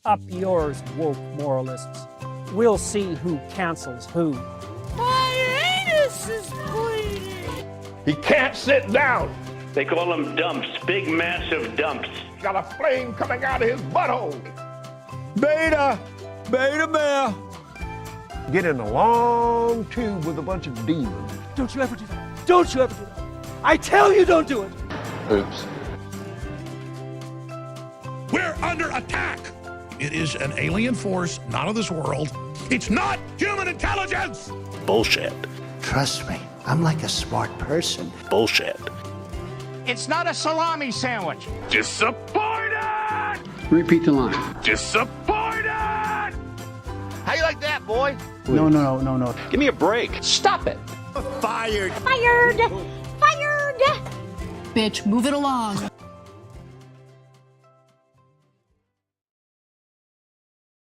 Up yours, woke moralists. We'll see who cancels who. My anus is bleeding! He can't sit down. They call them dumps, big massive dumps. Got a flame coming out of his butthole. Beta bear. Get in a long tube with a bunch of demons. Don't you ever do that. Don't you ever do that. I tell you don't do it. Oops. We're under attack. It is an alien force, not of this world. It's not human intelligence. Bullshit. Trust me, I'm like a smart person. Bullshit. It's not a salami sandwich. Disappointed! Repeat the line. Disappointed! How you like that, boy? No. Give me a break. Stop it. Fired. Fired! Bitch, move it along.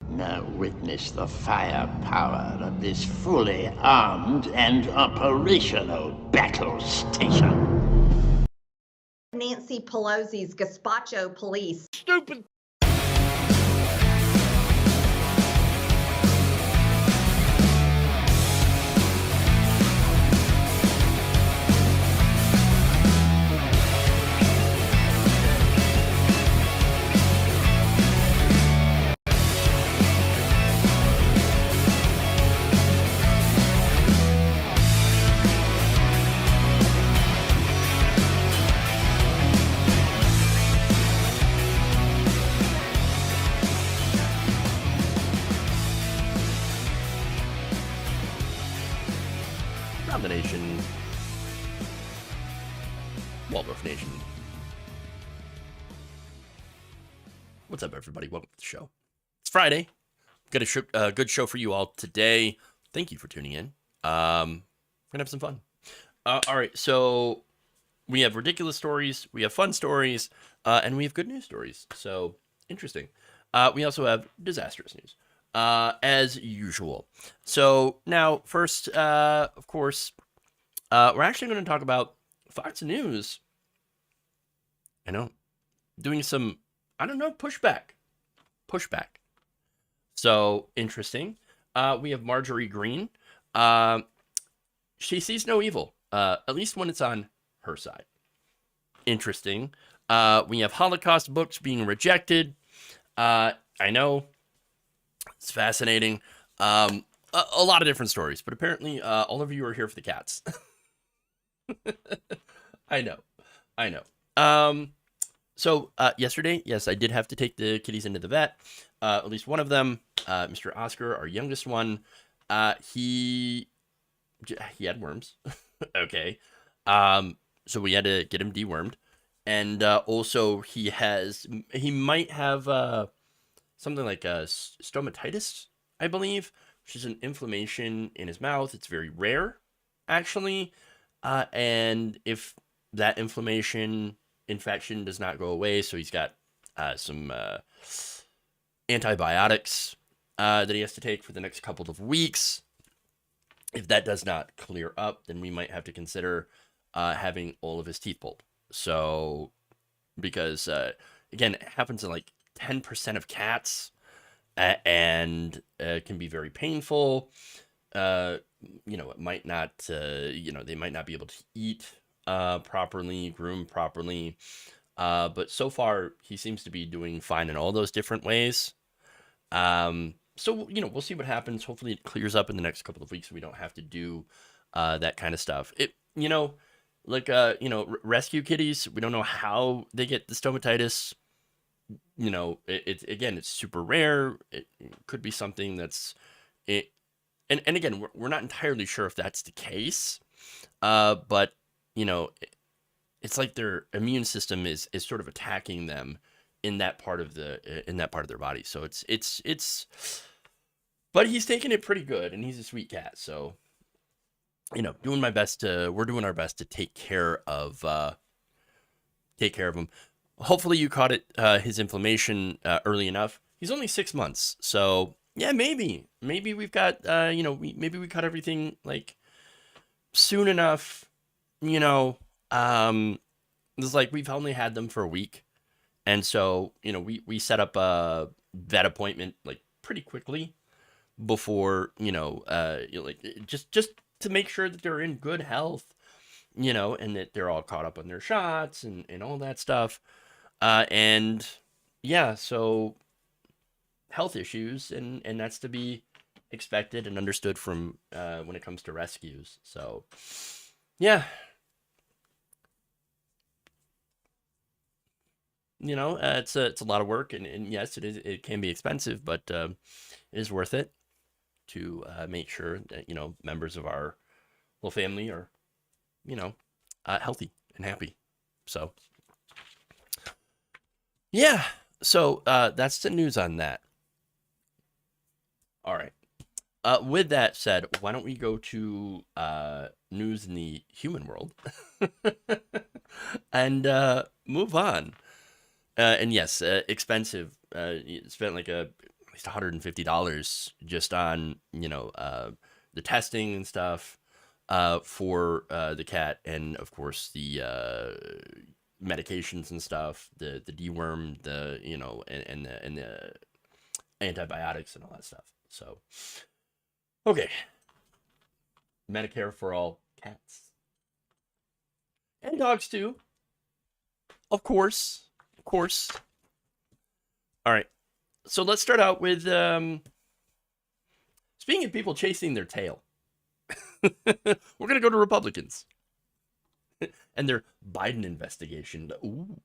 Now witness the firepower of this fully armed and operational battle station. Nancy Pelosi's gazpacho police. Stupid. The Nation, Waldorf Nation. What's up, everybody? Welcome to the show. It's Friday. Got a good show for you all today. Thank you for tuning in. We're gonna have some fun. All right, so we have ridiculous stories, we have fun stories, and we have good news stories. So interesting. We also have disastrous news. As usual. So now, first, of course, we're actually going to talk about Fox News. I know, doing some, pushback. So interesting. We have Marjorie Greene. She sees no evil, at least when it's on her side. Interesting. We have Holocaust books being rejected. I know. It's fascinating. A lot of different stories, but apparently all of you are here for the cats. I know. So yesterday, yes, I did have to take the kitties into the vet. At least one of them, Mr. Oscar, our youngest one, he had worms. Okay. So we had to get him dewormed. And also he might have something like stomatitis, I believe, which is an inflammation in his mouth. It's very rare, actually. And if that infection does not go away, so he's got some antibiotics that he has to take for the next couple of weeks. If that does not clear up, then we might have to consider having all of his teeth pulled. So, because, again, it happens in like 10% of cats, and can be very painful. It might not, they might not be able to eat properly, groom properly. But so far, he seems to be doing fine in all those different ways. So, we'll see what happens. Hopefully it clears up in the next couple of weeks so we don't have to do that kind of stuff. Rescue kitties, we don't know how they get the stomatitis. It's super rare. It could be something that's it. And again, we're not entirely sure if that's the case. But it's like their immune system is sort of attacking them in that part of their body. So it's but he's taking it pretty good, and he's a sweet cat. So, doing my best we're doing our best to take care of him. Hopefully you caught his inflammation early enough. He's only 6 months. So yeah, maybe we've got, maybe we caught everything like soon enough, it's like we've only had them for a week. And so, we set up that appointment like pretty quickly before, like just to make sure that they're in good health, and that they're all caught up on their shots and all that stuff. And yeah, so health issues, and that's to be expected and understood from when it comes to rescues. So yeah, it's a lot of work, and yes, it can be expensive, but it is worth it to make sure that members of our little family are healthy and happy. So yeah, so that's the news on that. All right. With that said, why don't we go to news in the human world and move on? And yes, expensive. Spent like at least $150 just on the testing and stuff for the cat, and of course the medications and stuff, the deworm, and the antibiotics and all that stuff. So okay, Medicare for all cats and dogs too, of course. All right, so let's start out with speaking of people chasing their tail. We're gonna go to Republicans and their Biden investigation. Ooh.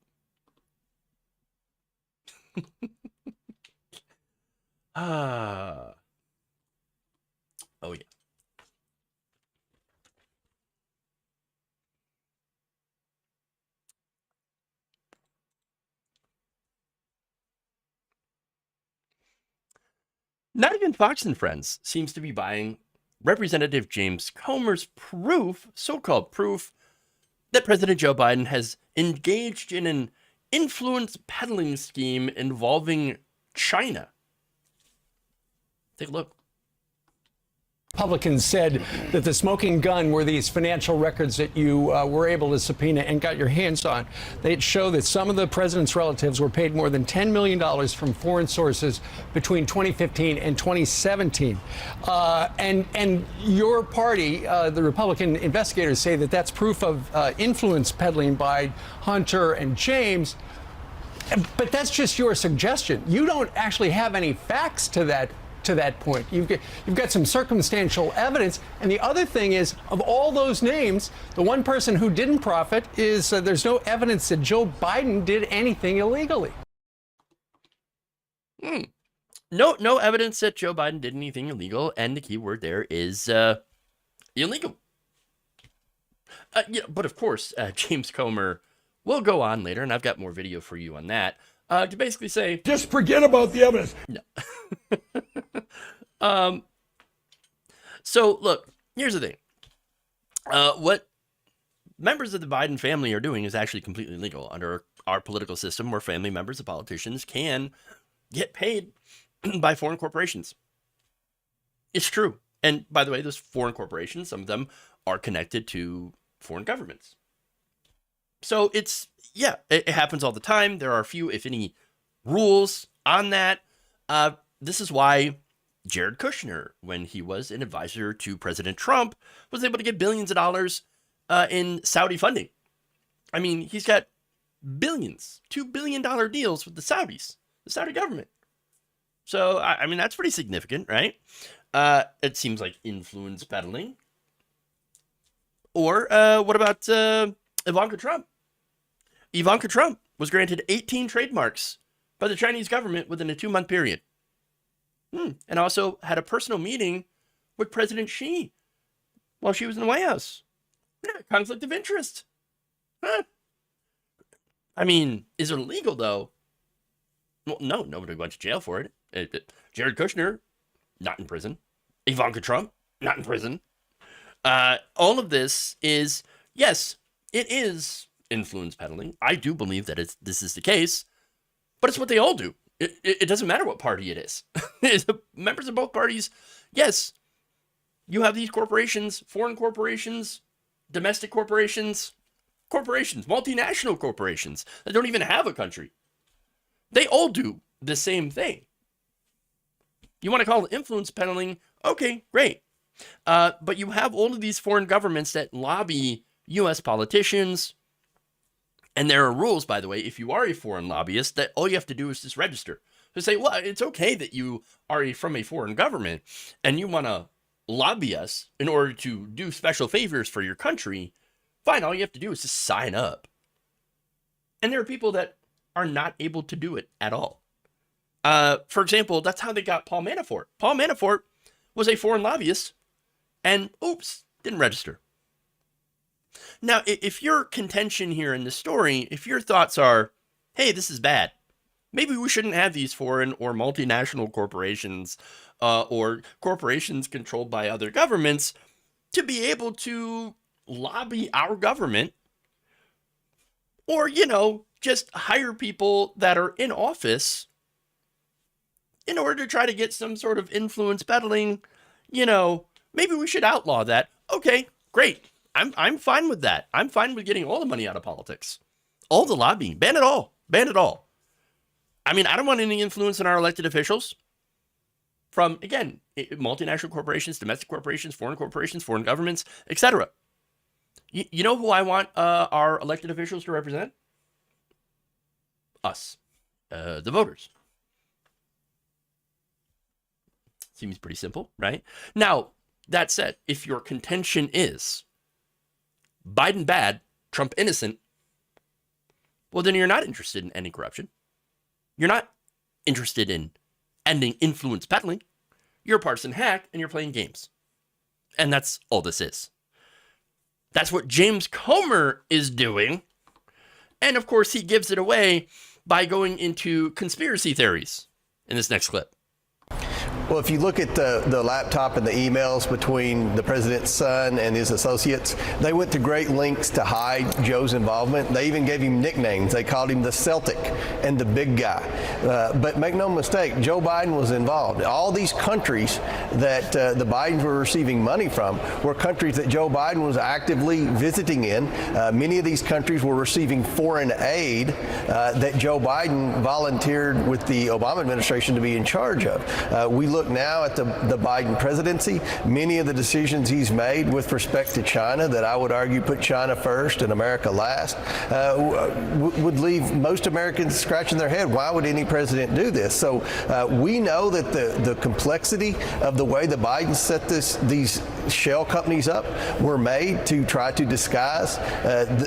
Oh yeah. Not even Fox and Friends seems to be buying Representative James Comer's proof, so-called proof, that President Joe Biden has engaged in an influence peddling scheme involving China. Take a look. Republicans said that the smoking gun were these financial records that you were able to subpoena and got your hands on. They show that some of the president's relatives were paid more than $10 million from foreign sources between 2015 and 2017. And your party, the Republican investigators, say that that's proof of influence peddling by Hunter and James. But that's just your suggestion. You don't actually have any facts to that point. You've got some circumstantial evidence. And the other thing is, of all those names, the one person who didn't profit is there's no evidence that Joe Biden did anything illegally. No evidence that Joe Biden did anything illegal, and the key word there is illegal. But of course, James Comer will go on later, and I've got more video for you on that, to basically say, Just forget about the evidence. no. So look, here's the thing. What members of the Biden family are doing is actually completely legal under our political system, where family members of politicians can get paid by foreign corporations. It's true. And by the way, those foreign corporations, some of them are connected to foreign governments. So it happens all the time. There are a few, if any, rules on that. This is why Jared Kushner, when he was an advisor to President Trump, was able to get billions of dollars in Saudi funding. I mean, he's got billions, $2 billion deals with the Saudis, the Saudi government. So, I mean, that's pretty significant, right? It seems like influence peddling. Or what about Ivanka Trump? Ivanka Trump was granted 18 trademarks by the Chinese government within a 2-month period. And also had a personal meeting with President Xi while she was in the White House. Conflict of interest. Huh? I mean, is it illegal, though? Well, no, nobody went to jail for it. Jared Kushner, not in prison. Ivanka Trump, not in prison. All of this is, yes, it is influence peddling. I do believe that this is the case, but it's what they all do. It doesn't matter what party it is. Members of both parties, yes, you have these corporations, foreign corporations, domestic corporations, multinational corporations that don't even have a country. They all do the same thing. You want to call it influence peddling? Okay, great. But you have all of these foreign governments that lobby U.S. politicians. And there are rules, by the way, if you are a foreign lobbyist, that all you have to do is just register. To say, well, it's okay that you are from a foreign government and you want to lobby us in order to do special favors for your country. Fine, all you have to do is just sign up. And there are people that are not able to do it at all. For example, that's how they got Paul Manafort. Paul Manafort was a foreign lobbyist and, oops, didn't register. Now, if your contention here in the story, if your thoughts are, hey, this is bad, maybe we shouldn't have these foreign or multinational corporations or corporations controlled by other governments to be able to lobby our government or, you know, just hire people that are in office in order to try to get some sort of influence peddling, you know, maybe we should outlaw that. Okay, great. I'm fine with that. I'm fine with getting all the money out of politics. All the lobbying. Ban it all. Ban it all. I mean, I don't want any influence on our elected officials from, again, multinational corporations, domestic corporations, foreign governments, etc. You know who I want our elected officials to represent? Us, the voters. Seems pretty simple, right? Now, that said, if your contention is Biden bad, Trump innocent, well, then you're not interested in ending corruption. You're not interested in ending influence peddling. You're a partisan hack and you're playing games. And that's all this is. That's what James Comer is doing. And of course, he gives it away by going into conspiracy theories in this next clip. Well, if you look at the laptop and the emails between the president's son and his associates, they went to great lengths to hide Joe's involvement. They even gave him nicknames. They called him the Celtic and the big guy. But make no mistake, Joe Biden was involved. All these countries that the Bidens were receiving money from were countries that Joe Biden was actively visiting in. Many of these countries were receiving foreign aid that Joe Biden volunteered with the Obama administration to be in charge of. We look now at the Biden presidency, many of the decisions he's made with respect to China that I would argue put China first and America last would leave most Americans scratching their head. Why would any president do this? So we know that the complexity of the way the Bidens set these shell companies up were made to try to disguise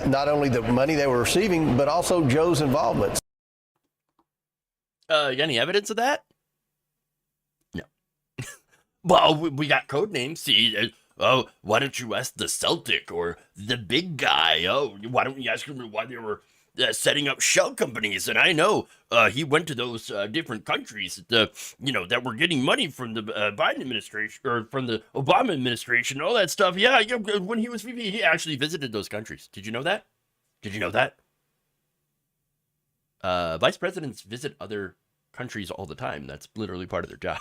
not only the money they were receiving, but also Joe's involvement. Any evidence of that? Well, we got code names. See, oh, why don't you ask the Celtic or the big guy? Oh, why don't you ask him why they were setting up shell companies? And I know he went to those different countries, that were getting money from the Biden administration or from the Obama administration, all that stuff. Yeah, when he was VP, he actually visited those countries. Did you know that? Did you know that? Vice presidents visit other countries all the time. That's literally part of their job.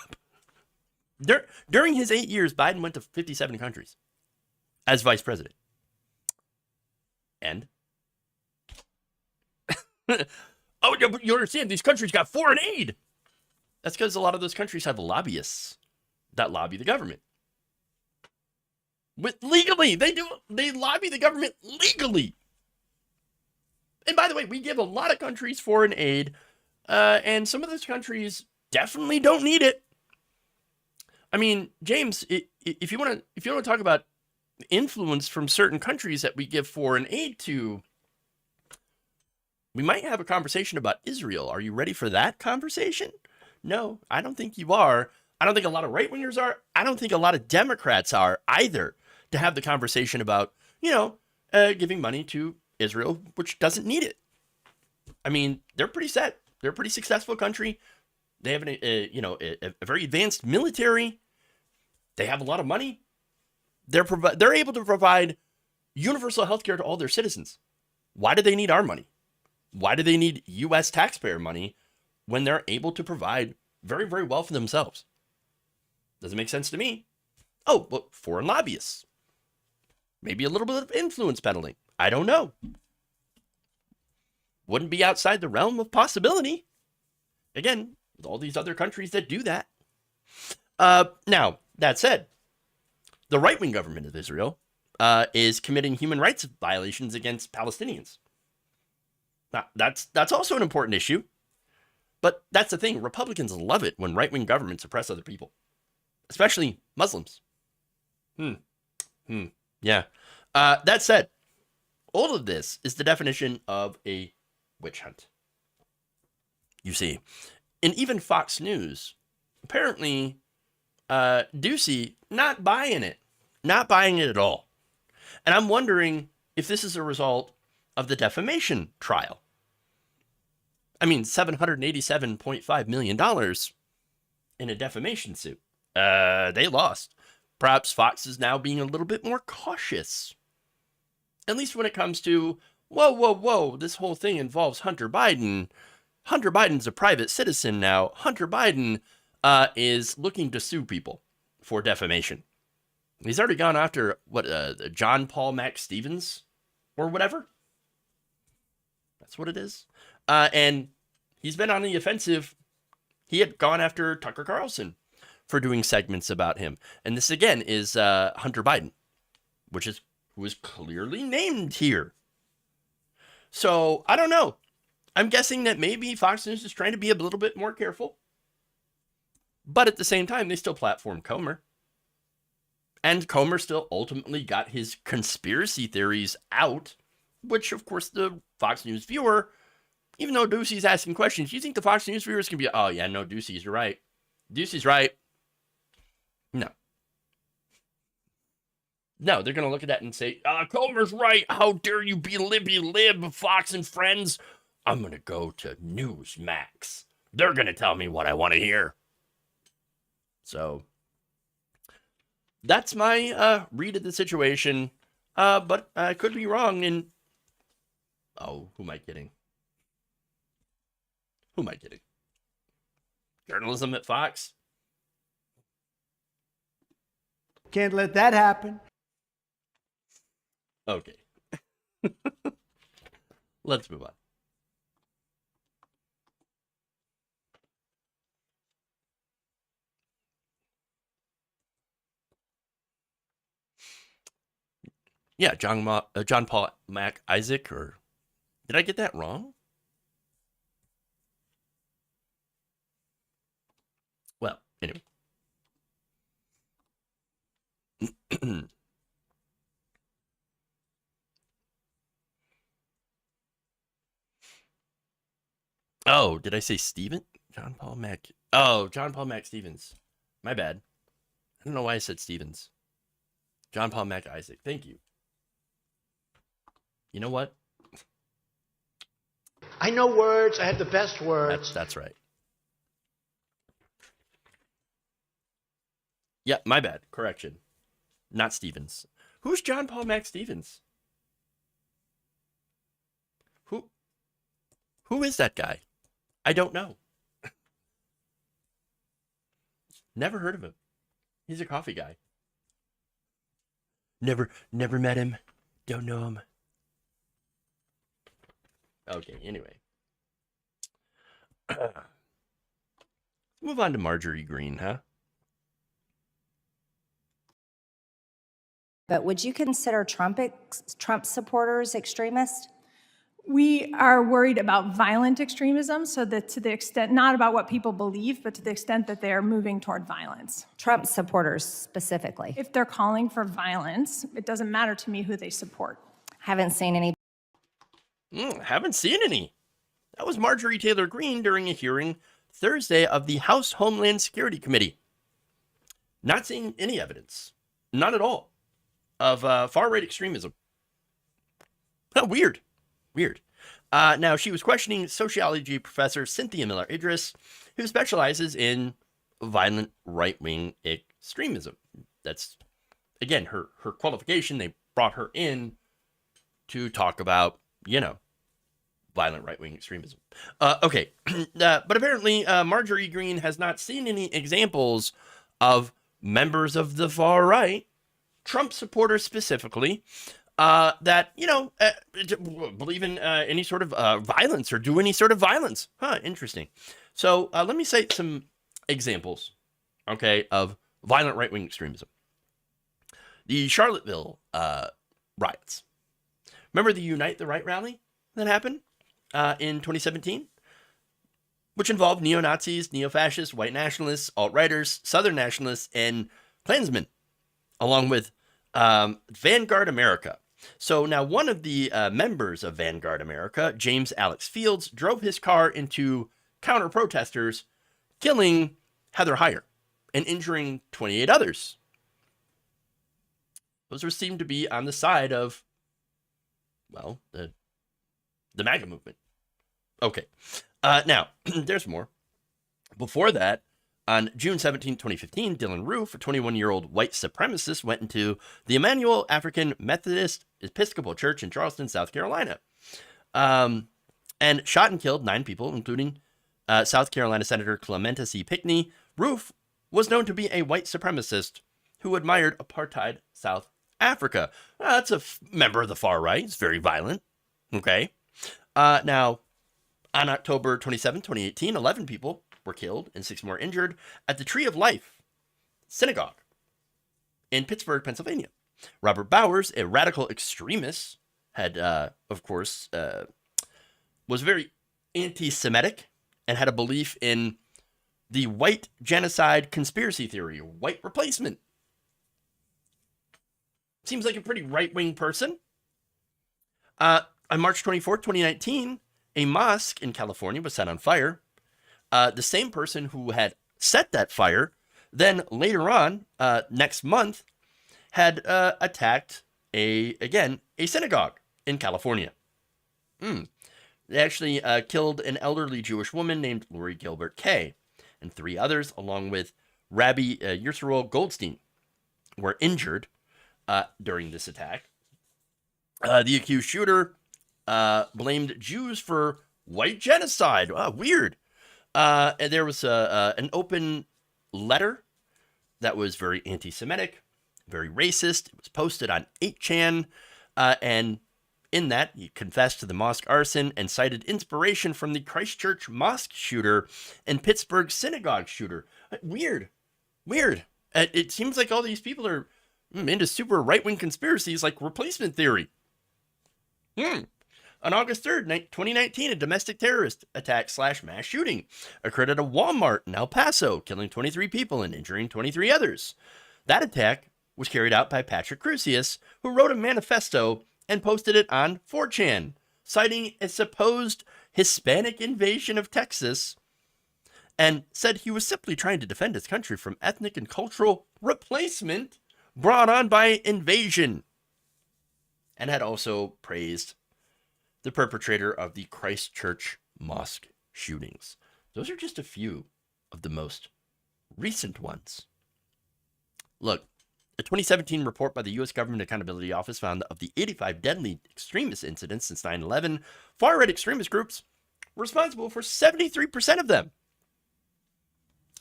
During his 8 years, Biden went to 57 countries as vice president. And? Oh, but you understand, these countries got foreign aid. That's because a lot of those countries have lobbyists that lobby the government. Legally, they lobby the government legally. And by the way, we give a lot of countries foreign aid, and some of those countries definitely don't need it. I mean, James, if you want to talk about influence from certain countries that we give foreign aid to, we might have a conversation about Israel. Are you ready for that conversation? No, I don't think you are. I don't think a lot of right-wingers are. I don't think a lot of Democrats are either, to have the conversation about, giving money to Israel, which doesn't need it. I mean, they're pretty set. They're a pretty successful country. They have a very advanced military. They have a lot of money. They're able to provide universal health care to all their citizens. Why do they need our money? Why do they need U.S. taxpayer money when they're able to provide very, very well for themselves? Doesn't make sense to me. Oh, well, foreign lobbyists. Maybe a little bit of influence peddling. I don't know. Wouldn't be outside the realm of possibility. Again, with all these other countries that do that. Now, that said, the right-wing government of Israel is committing human rights violations against Palestinians. Now, that's also an important issue. But that's the thing. Republicans love it when right-wing governments oppress other people, especially Muslims. Yeah. That said, all of this is the definition of a witch hunt. You see, and even Fox News, apparently, Ducey not buying it at all. And I'm wondering if this is a result of the defamation trial. I mean, $787.5 million in a defamation suit. They lost. Perhaps Fox is now being a little bit more cautious. At least when it comes to, whoa, this whole thing involves Hunter Biden. Hunter Biden's a private citizen now. Hunter Biden is looking to sue people for defamation. He's already gone after, John Paul Mac Stevens or whatever. That's what it is. And he's been on the offensive. He had gone after Tucker Carlson for doing segments about him. And this, again, is Hunter Biden, who is clearly named here. So, I don't know. I'm guessing that maybe Fox News is trying to be a little bit more careful. But at the same time, they still platform Comer. And Comer still ultimately got his conspiracy theories out, which, of course, the Fox News viewer, even though Ducey's asking questions, you think the Fox News viewers can be, oh, yeah, no, Ducey's right. Ducey's right. No. No, they're going to look at that and say, Comer's right. How dare you be Libby-Lib, Fox and Friends? I'm going to go to Newsmax. They're going to tell me what I want to hear. So, that's my read of the situation. But I could be wrong. And who am I kidding? Who am I kidding? Journalism at Fox? Can't let that happen. Okay. Let's move on. Yeah, John Paul Mac Isaac, or did I get that wrong? Well, anyway. Oh, did I say Steven? John Paul Mac. Oh, John Paul Mac Stevens. My bad. I don't know why I said Stevens. John Paul Mac Isaac. Thank you. You know what? I know words. I have the best words. That's right. Yeah, my bad. Correction. Not Stevens. Who's John Paul Mac Stevens? Who is that guy? I don't know. Never heard of him. He's a coffee guy. Never met him. Don't know him. Okay, anyway. Move on to Marjorie Greene, huh? But would you consider Trump supporters extremists? We are worried about violent extremism, so that to the extent, not about what people believe, but to the extent that they are moving toward violence. Trump supporters specifically. If they're calling for violence, it doesn't matter to me who they support. Haven't seen any. Haven't seen any. That was Marjorie Taylor Greene during a hearing Thursday of the House Homeland Security Committee. Not seeing any evidence, none at all, of far-right extremism. Weird. Now, she was questioning sociology professor Cynthia Miller Idris, who specializes in violent right-wing extremism. That's, again, her qualification. They brought her in to talk about, violent right-wing extremism. Okay, but apparently Marjorie Greene has not seen any examples of members of the far right, Trump supporters specifically, that, believe in any sort of violence or do any sort of violence. Interesting. So let me cite some examples okay, of violent right-wing extremism. The Charlottesville riots. Remember the Unite the Right rally that happened in 2017? Which involved neo-Nazis, neo-fascists, white nationalists, alt-righters, Southern nationalists, and Klansmen, along with Vanguard America. So now one of the members of Vanguard America, James Alex Fields, drove his car into counter-protesters, killing Heather Heyer and injuring 28 others. Those were seemed to be on the side of, well, the MAGA movement. Okay. Now, there's more. Before that, on June 17, 2015, Dylan Roof, a 21-year-old white supremacist, went into the Emmanuel African Methodist Episcopal Church in Charleston, South Carolina, and shot and killed 9 people, including South Carolina Senator Clementa C. Pinckney. Roof was known to be a white supremacist who admired apartheid South Africa. That's a member of the far right. It's very violent. Okay. Now, on October 27, 2018, 11 people were killed and 6 more injured at the Tree of Life Synagogue in Pittsburgh, Pennsylvania. Robert Bowers, a radical extremist, had, of course, was very anti-Semitic and had a belief in the white genocide conspiracy theory, or white replacement. Seems like a pretty right-wing person. On March 24, 2019, a mosque in California was set on fire. The same person who had set that fire, then later on, next month, had attacked a synagogue in California. They actually killed an elderly Jewish woman named Lori Gilbert Kay, and 3 others, along with Rabbi Yisroel Goldstein, were injured during this attack. The accused shooter blamed Jews for white genocide. Weird. And there was an open letter that was very anti-Semitic, very racist. It was posted on 8chan, and in that, he confessed to the mosque arson and cited inspiration from the Christchurch mosque shooter and Pittsburgh synagogue shooter. Weird. It seems like all these people are into super right-wing conspiracies like replacement theory. On August 3rd, 2019, a domestic terrorist attack / mass shooting occurred at a Walmart in El Paso, killing 23 people and injuring 23 others. That attack was carried out by Patrick Crusius, who wrote a manifesto and posted it on 4chan, citing a supposed Hispanic invasion of Texas, and said he was simply trying to defend his country from ethnic and cultural replacement brought on by invasion, and had also praised the perpetrator of the Christchurch mosque shootings. Those are just a few of the most recent ones. Look, a 2017 report by the U.S. Government Accountability Office found that of the 85 deadly extremist incidents since 9/11, far-right extremist groups were responsible for 73% of them.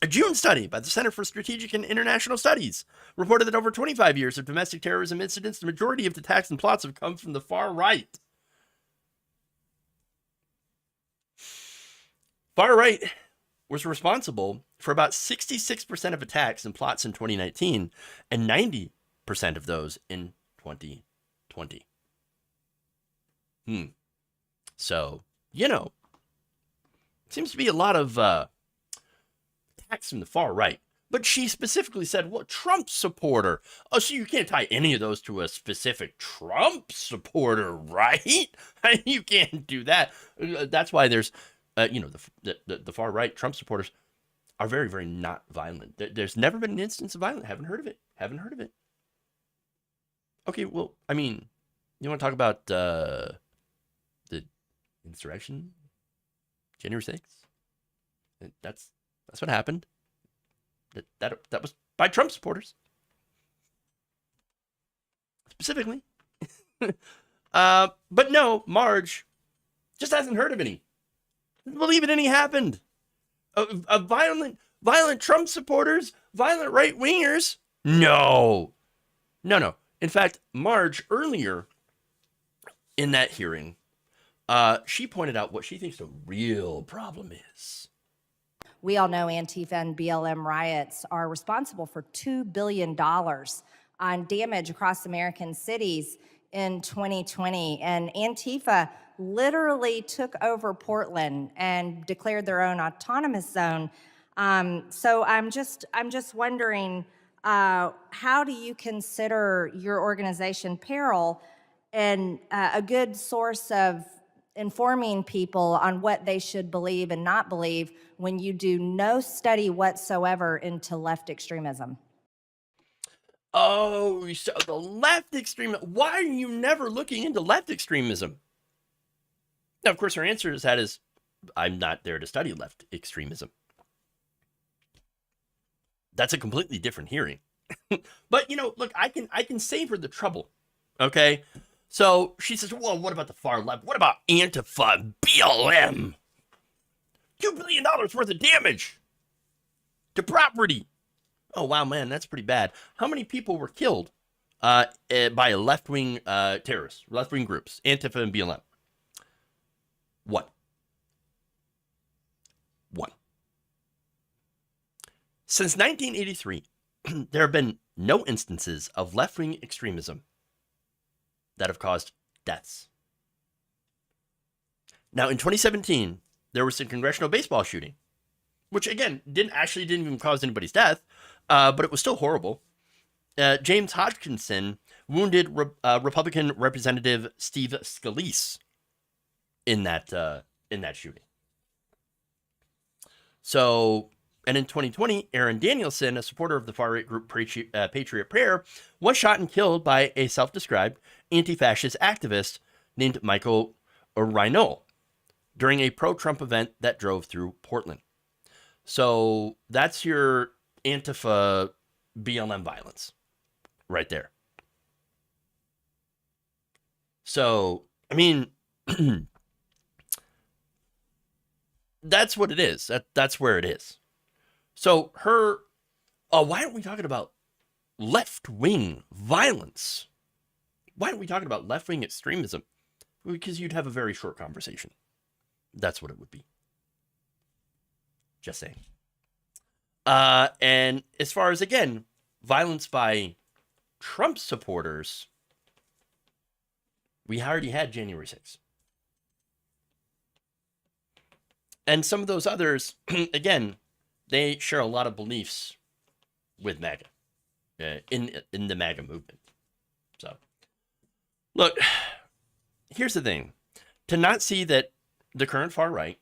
A June study by the Center for Strategic and International Studies reported that over 25 years of domestic terrorism incidents, the majority of the attacks and plots have come from the far right. Far right was responsible for about 66% of attacks and plots in 2019 and 90% of those in 2020. So, seems to be a lot of attacks from the far right. But she specifically said, well, Trump supporter. Oh, so you can't tie any of those to a specific Trump supporter, right? You can't do that. That's why there's, the far right Trump supporters are very, very not violent. There's never been an instance of violence. Haven't heard of it. Okay, well, I mean, you want to talk about the insurrection, January 6th? That's what happened. That was by Trump supporters. Specifically. But no, Marge just hasn't heard of any. Doesn't believe it any happened. Violent Trump supporters, violent right-wingers. No. In fact, Marge, earlier in that hearing, she pointed out what she thinks the real problem is. we all know Antifa and BLM riots are responsible for $2 billion on damage across American cities in 2020. And Antifa literally took over Portland and declared their own autonomous zone. So I'm just wondering, how do you consider your organization, Peril, and a good source of informing people on what they should believe and not believe when you do no study whatsoever into left extremism? Oh, so the left extremism. Why are you never looking into left extremism? Now, of course, her answer to that is, I'm not there to study left extremism. That's a completely different hearing. But, you know, look, I can save her the trouble. Okay? So she says, well, what about the far left? What about Antifa and BLM? $2 billion worth of damage to property. Oh, wow, man, that's pretty bad. How many people were killed by left-wing terrorists, left-wing groups, Antifa and BLM? One. Since 1983, there have been no instances of left-wing extremism that have caused deaths. Now, in 2017, there was a congressional baseball shooting, which, again, didn't even cause anybody's death, but it was still horrible. James Hodgkinson wounded Republican Representative Steve Scalise in that shooting. So, and in 2020, Aaron Danielson, a supporter of the far-right group Patriot Prayer, was shot and killed by a self-described anti-fascist activist named Michael Rhino during a pro-Trump event that drove through Portland. So that's your Antifa BLM violence right there. So, I mean, that's what it is. That's where it is. So why aren't we talking about left-wing violence? Why aren't we talking about left-wing extremism? Because you'd have a very short conversation. That's what it would be. Just saying. And as far as, again, violence by Trump supporters, we already had January 6th. And some of those others, again, they share a lot of beliefs with MAGA, in the MAGA movement. So, look, here's the thing. To not see that the current far right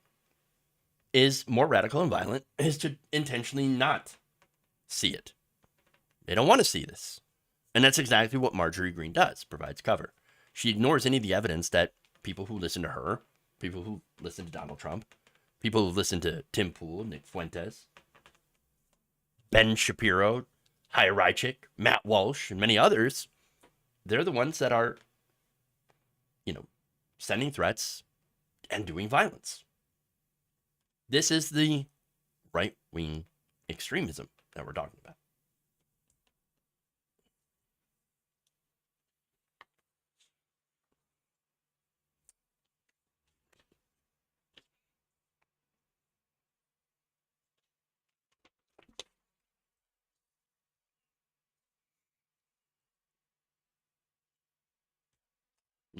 is more radical and violent is to intentionally not see it. They don't want to see this. And that's exactly what Marjorie Greene does, provides cover. She ignores any of the evidence that people who listen to her, people who listen to Donald Trump, people who listen to Tim Pool, Nick Fuentes, Ben Shapiro, Hai Rychik, Matt Walsh, and many others, they're the ones that are, sending threats and doing violence. This is the right-wing extremism that we're talking about.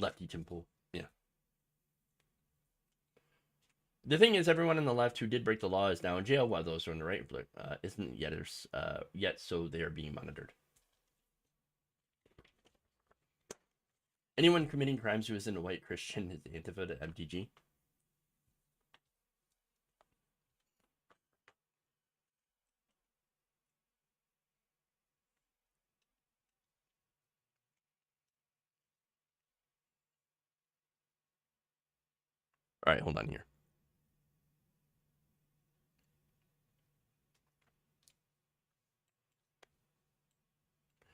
Lefty Tim Pool. Yeah. The thing is, everyone on the left who did break the law is now in jail, while those who are on the right isn't yet, so they are being monitored. Anyone committing crimes who isn't a white Christian is Antifa to MTG. All right, hold on here.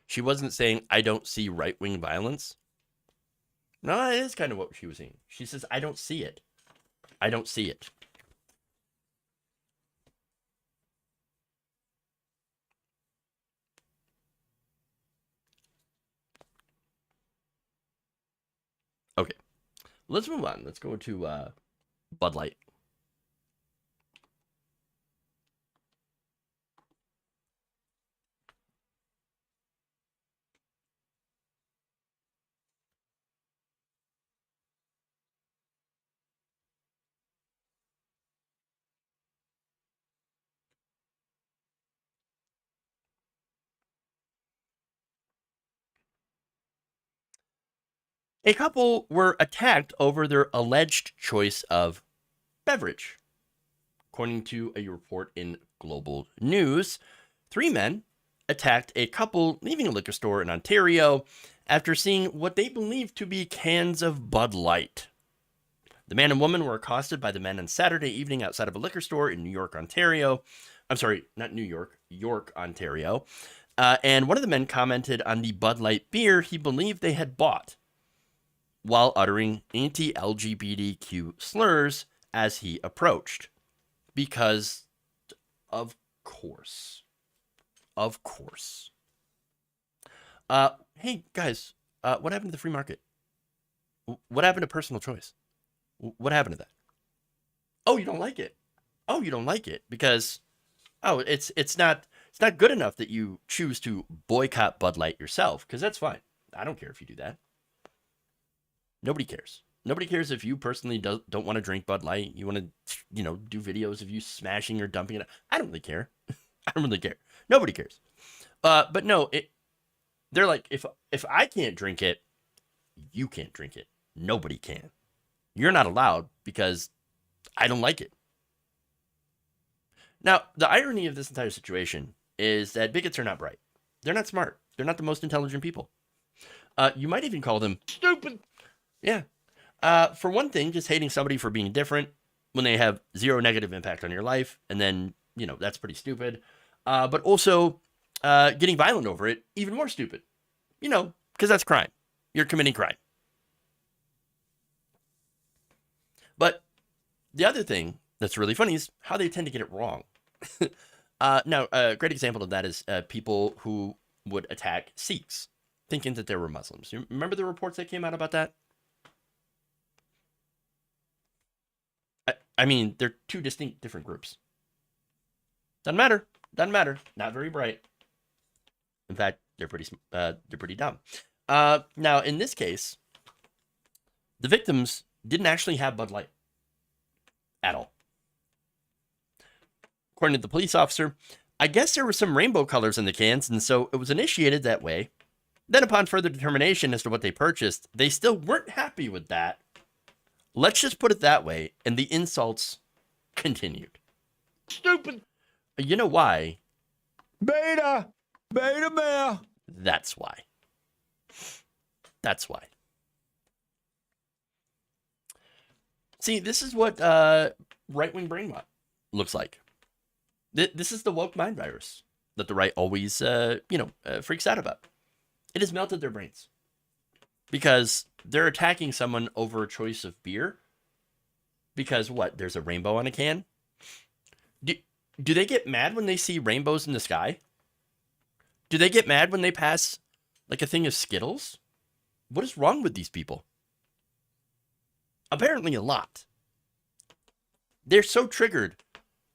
She wasn't saying, I don't see right-wing violence. No, it is kind of what she was saying. She says, I don't see it. I don't see it. Okay. Let's move on. Let's go to Bud Light. A couple were attacked over their alleged choice of beverage. According to a report in Global News, 3 men attacked a couple leaving a liquor store in Ontario after seeing what they believed to be cans of Bud Light. The man and woman were accosted by the men on Saturday evening outside of a liquor store in New York, Ontario. I'm sorry, not New York, York, Ontario. And one of the men commented on the Bud Light beer he believed they had bought, while uttering anti-LGBTQ slurs as he approached. Because, of course. Of course. Hey, guys, what happened to the free market? What happened to personal choice? What happened to that? Oh, you don't like it? Oh, you don't like it because, it's not good enough that you choose to boycott Bud Light yourself, because that's fine. I don't care if you do that. Nobody cares. Nobody cares if you personally don't want to drink Bud Light. You want to, do videos of you smashing or dumping it. I don't really care. I don't really care. Nobody cares. But no, they're like, if I can't drink it, you can't drink it. Nobody can. You're not allowed because I don't like it. Now, the irony of this entire situation is that bigots are not bright. They're not smart. They're not the most intelligent people. You might even call them stupid. Yeah. For one thing, just hating somebody for being different when they have zero negative impact on your life, and then, that's pretty stupid. But also getting violent over it, even more stupid. Because that's crime. You're committing crime. But the other thing that's really funny is how they tend to get it wrong. Now, a great example of that is people who would attack Sikhs, thinking that they were Muslims. You remember the reports that came out about that? I mean, they're two distinct different groups. Doesn't matter. Doesn't matter. Not very bright. In fact, they're pretty dumb. Now, in this case, the victims didn't actually have Bud Light at all. According to the police officer, I guess there were some rainbow colors in the cans, and so it was initiated that way. Then upon further determination as to what they purchased, they still weren't happy with that. Let's just put it that way, and the insults continued. Stupid. You know why? Beta male. That's why. That's why. See, this is what right-wing brain rot looks like. This is the woke mind virus that the right always, freaks out about. It has melted their brains because they're attacking someone over a choice of beer because what? There's a rainbow on a can. Do they get mad when they see rainbows in the sky? Do they get mad when they pass like a thing of Skittles? What is wrong with these people? Apparently a lot. They're so triggered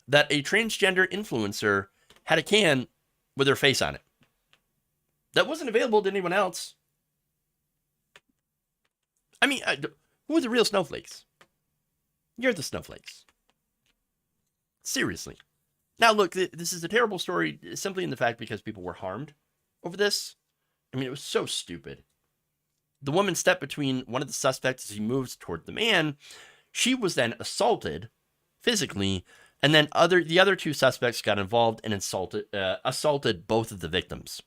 that a transgender influencer had a can with her face on it. That wasn't available to anyone else. I mean, who are the real snowflakes? You're the snowflakes. Seriously. Now, look, this is a terrible story simply in the fact because people were harmed over this. I mean, it was so stupid. The woman stepped between one of the suspects as he moves toward the man. She was then assaulted physically, and then the other two suspects got involved and assaulted both of the victims.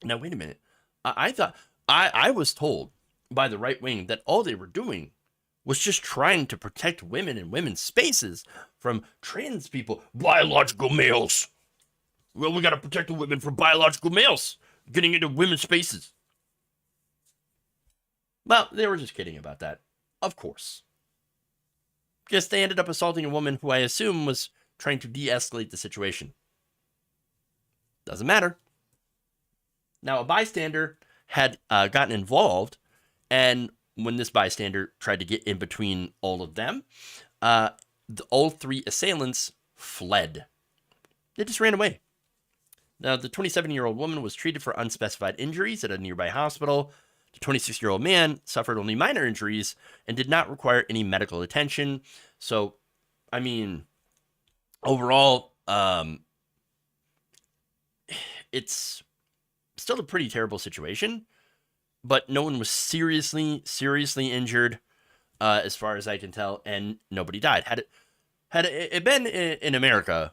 Now, wait a minute. I thought I was told by the right wing that all they were doing was just trying to protect women and women's spaces from trans people, biological males. Well, we got to protect the women from biological males getting into women's spaces. Well, they were just kidding about that, of course. Because they ended up assaulting a woman who I assume was trying to de-escalate the situation. Doesn't matter. Now, a bystander had gotten involved, and when this bystander tried to get in between all of them, all three assailants fled. They just ran away. Now, the 27-year-old woman was treated for unspecified injuries at a nearby hospital. The 26-year-old man suffered only minor injuries and did not require any medical attention. So, I mean, overall, it's still a pretty terrible situation. but no one was seriously injured, as far as I can tell, and nobody died. Had it been in America,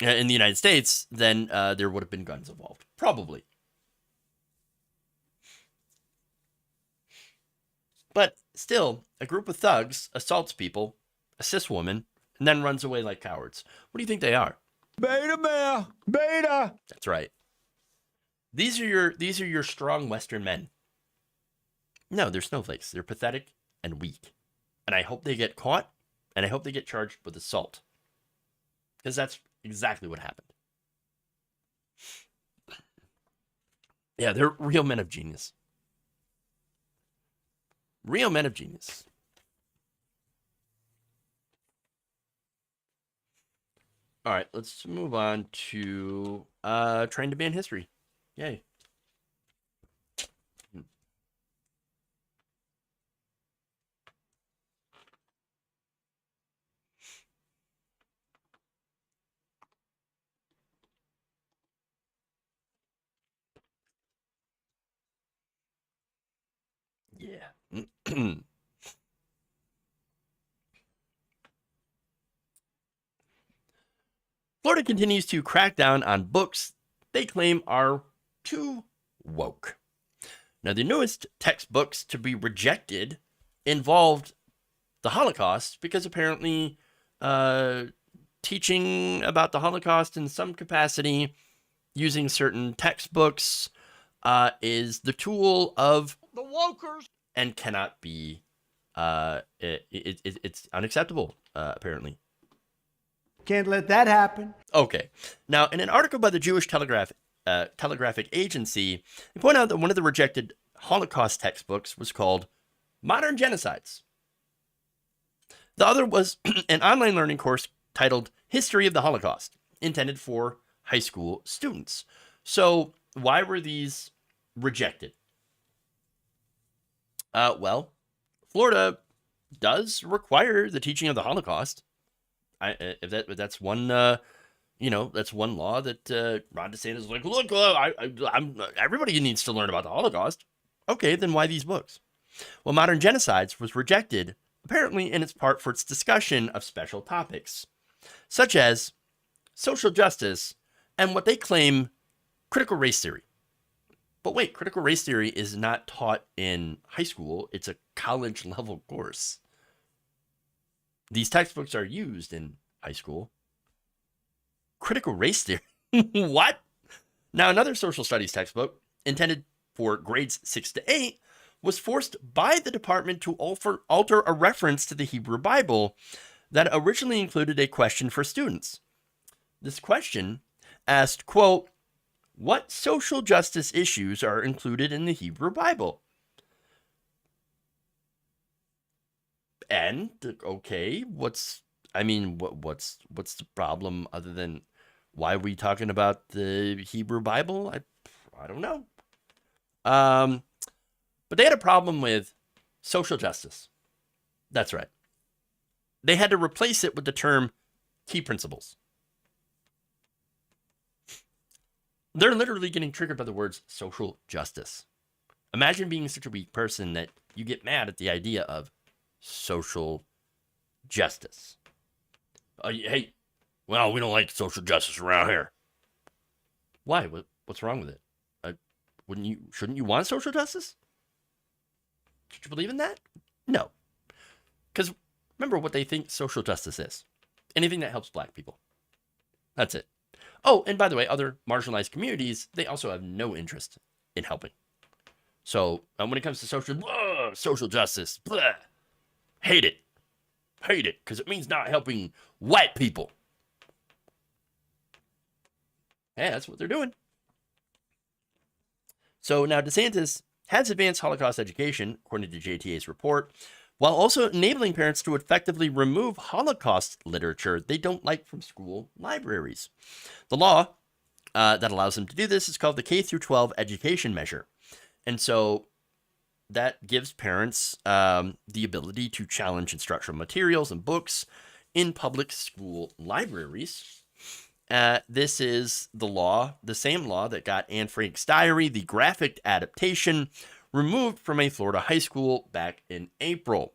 in the United States, then there would have been guns involved, probably. But still, a group of thugs assaults people, assists women, and then runs away like cowards. What do you think they are? Beta male. Beta. That's right. These are your strong Western men. No, they're snowflakes. They're pathetic and weak. And I hope they get caught, and I hope they get charged with assault. Because that's exactly what happened. Yeah, they're real men of genius. Real men of genius. All right, let's move on to trying to ban history. Yay. Yeah. Florida continues to crack down on books they claim are too woke. Now, the newest textbooks to be rejected involved the Holocaust because apparently teaching about the Holocaust in some capacity using certain textbooks is the tool of the wokers and cannot be, it's unacceptable, apparently. Can't let that happen. Okay. Now, in an article by the Jewish Telegraphic Agency, they point out that one of the rejected Holocaust textbooks was called Modern Genocides. The other was an online learning course titled History of the Holocaust, intended for high school students. So, why were these rejected? Well, Florida does require the teaching of the Holocaust. If that's one, that's one law that Ron DeSantis is like, look, everybody needs to learn about the Holocaust. Okay, then why these books? Well, Modern Genocides was rejected, apparently in its part for its discussion of special topics, such as social justice and what they claim critical race theory. But wait, critical race theory is not taught in high school. It's a college level course. These textbooks are used in high school. Critical race theory? What? Now, another social studies textbook intended for grades 6 to 8 was forced by the department to alter a reference to the Hebrew Bible that originally included a question for students. This question asked, quote, what social justice issues are included in the Hebrew Bible? And okay, what's the problem other than why are we talking about the Hebrew Bible? I don't know. But they had a problem with social justice. That's right. They had to replace it with the term key principles. They're literally getting triggered by the words social justice. Imagine being such a weak person that you get mad at the idea of social justice. Hey, well, we don't like social justice around here. Why? What's wrong with it? Shouldn't you want social justice? Should you believe in that? No. Because remember what they think social justice is. Anything that helps black people. That's it. Oh, and by the way, other marginalized communities, they also have no interest in helping. So when it comes to social justice, blah, hate it, because it means not helping white people. Yeah, that's what they're doing. So now DeSantis has advanced Holocaust education, according to JTA's report, while also enabling parents to effectively remove Holocaust literature they don't like from school libraries. The law that allows them to do this is called the K-12 Education Measure. And so that gives parents the ability to challenge instructional materials and books in public school libraries. This is the same law that got Anne Frank's diary, the graphic adaptation, removed from a Florida high school back in April.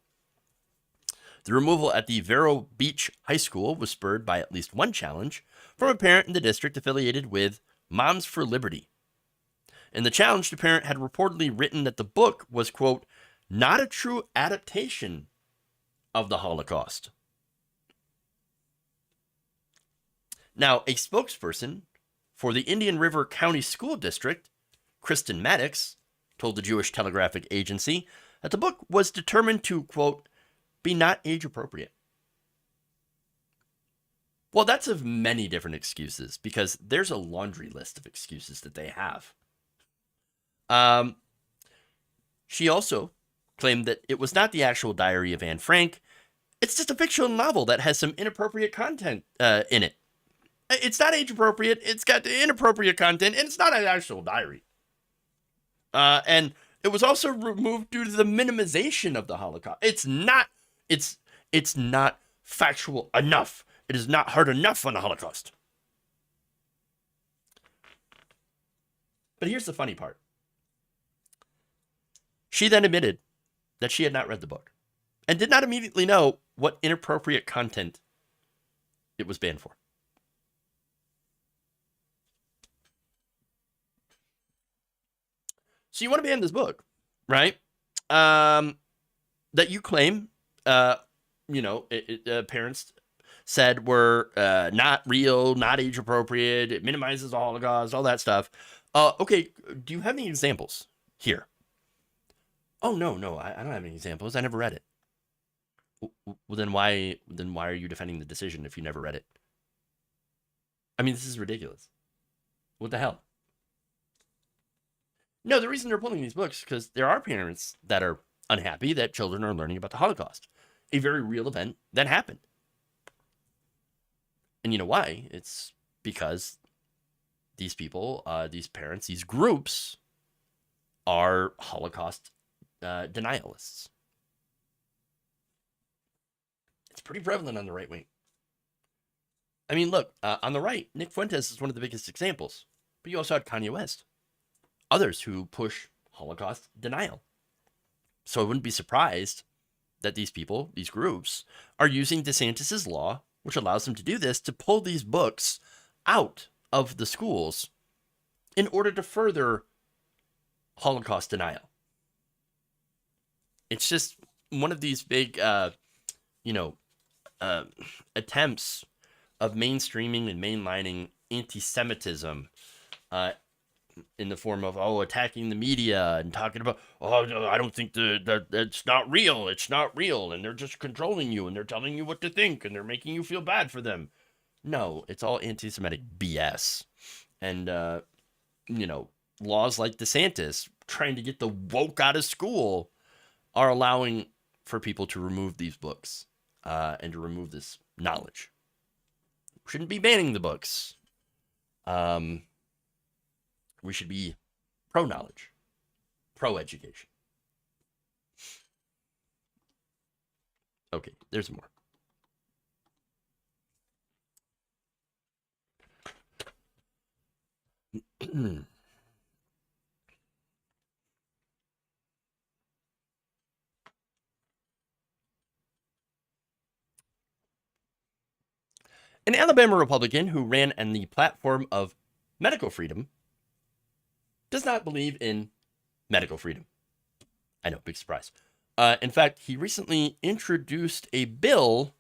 The removal at the Vero Beach High School was spurred by at least one challenge from a parent in the district affiliated with Moms for Liberty. In the challenge, the parent had reportedly written that the book was, quote, not a true adaptation of the Holocaust. Now, a spokesperson for the Indian River County School District, Kristen Maddox, told the Jewish Telegraphic Agency that the book was determined to, quote, be not age appropriate. Well, that's of many different excuses, because there's a laundry list of excuses that they have. She also claimed that it was not the actual diary of Anne Frank. It's just a fictional novel that has some inappropriate content in it. It's not age appropriate. It's got inappropriate content, and it's not an actual diary. And it was also removed due to the minimization of the Holocaust. It's not factual enough. It is not hard enough on the Holocaust. But here's the funny part. She then admitted that she had not read the book and did not immediately know what inappropriate content it was banned for. So you want to ban this book, right? That you claim, parents said were not real, not age appropriate, it minimizes the Holocaust, all that stuff. Okay, do you have any examples here? Oh, no, I don't have any examples. I never read it. Well, then why are you defending the decision if you never read it? I mean, this is ridiculous. What the hell? No, the reason they're pulling these books is because there are parents that are unhappy that children are learning about the Holocaust, a very real event that happened. And you know why? It's because these people, these parents, these groups are Holocaust denialists. It's pretty prevalent on the right wing. I mean, look, on the right, Nick Fuentes is one of the biggest examples, but you also had Kanye West. Others who push Holocaust denial. So I wouldn't be surprised that these people, these groups, are using DeSantis's law, which allows them to do this, to pull these books out of the schools in order to further Holocaust denial. It's just one of these big, attempts of mainstreaming and mainlining anti-Semitism in the form of, attacking the media and talking about, I don't think that it's not real. It's not real. And they're just controlling you and they're telling you what to think and they're making you feel bad for them. No, it's all anti-Semitic BS. And, laws like DeSantis trying to get the woke out of school are allowing for people to remove these books and to remove this knowledge. We shouldn't be banning the books. We should be pro-knowledge, pro-education. Okay, there's more. An Alabama Republican who ran on the platform of medical freedom does not believe in medical freedom. I know, big surprise. In fact, he recently introduced a bill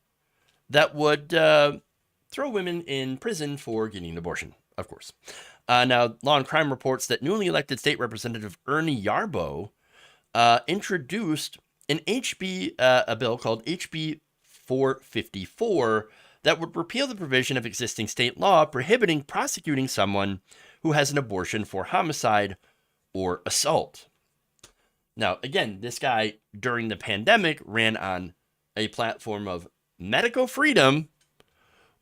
that would throw women in prison for getting an abortion, of course. Now, Law and Crime reports that newly elected state representative Ernie Yarbo introduced a bill called HB 454 that would repeal the provision of existing state law prohibiting prosecuting someone who has an abortion for homicide or assault. Now, again, this guy during the pandemic ran on a platform of medical freedom.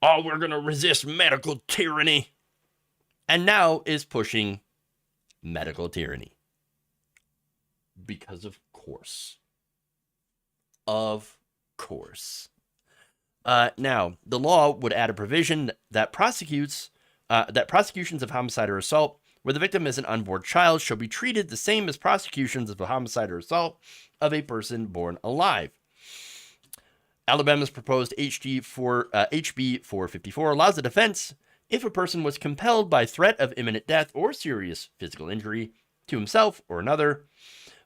Oh, we're going to resist medical tyranny. And now is pushing medical tyranny. Because of course. Of course. Now, the law would add a provision that prosecutions of homicide or assault where the victim is an unborn child shall be treated the same as prosecutions of a homicide or assault of a person born alive. Alabama's proposed HB 454 allows the defense if a person was compelled by threat of imminent death or serious physical injury to himself or another,